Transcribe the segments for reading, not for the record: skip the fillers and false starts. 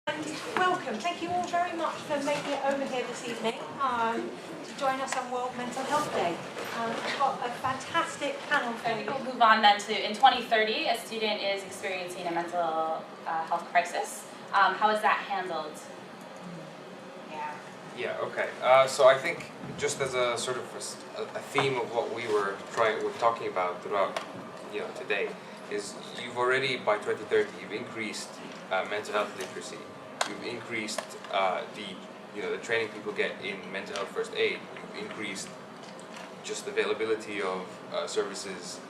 And welcome. Thank you all very much for making it over here this evening to join us on World Mental Health Day. We've got a fantastic panel for you. We'll move on then to, in 2030, a student is experiencing a mental health crisis. How is that handled? Yeah, okay. So I think just as a sort of a theme of what we're talking about throughout today is you've already by 2030 you've increased mental health literacy. You've increased the training people get in mental health first aid. You've increased just the availability of services.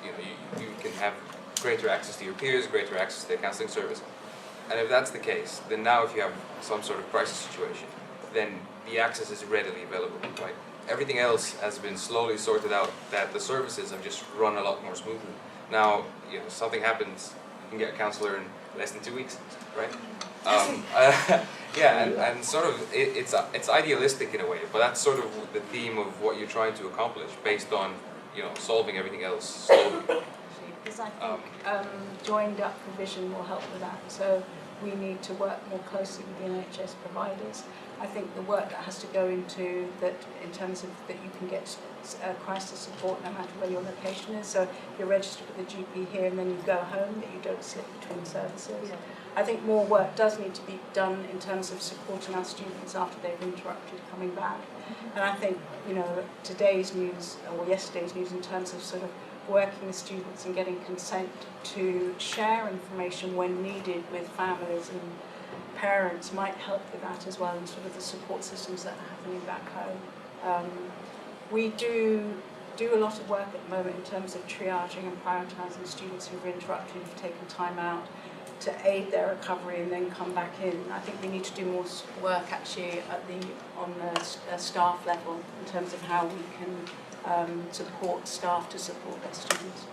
You can have greater access to your peers, greater access to the counselling service. And if that's the case, then now if you have some sort of crisis situation, then the access is readily available, right? Everything else has been slowly sorted out, that the services have just run a lot more smoothly. Now, something happens, you can get a counsellor in less than 2 weeks, right? And sort of it's idealistic in a way, but that's sort of the theme of what you're trying to accomplish, based on solving everything else slowly. Because I think joined up provision will help with that. So we need to work more closely with the NHS providers. I think the work that has to go into that, in terms of that you can get crisis support no matter where your location is. So if you're registered with the GP here and then you go home, that you don't slip between services. Yeah. I think more work does need to be done in terms of supporting our students after they've interrupted coming back. Mm-hmm. And I think today's news or yesterday's news in terms of sort of working with students and getting consent to share information when needed with families and parents might help with that as well, and sort of the support systems that are happening back home. We do a lot of work at the moment in terms of triaging and prioritising students who've interrupted, who've taken time out, to aid their recovery and then come back in. I think we need to do more work actually on the staff level in terms of how we can support staff to support their students.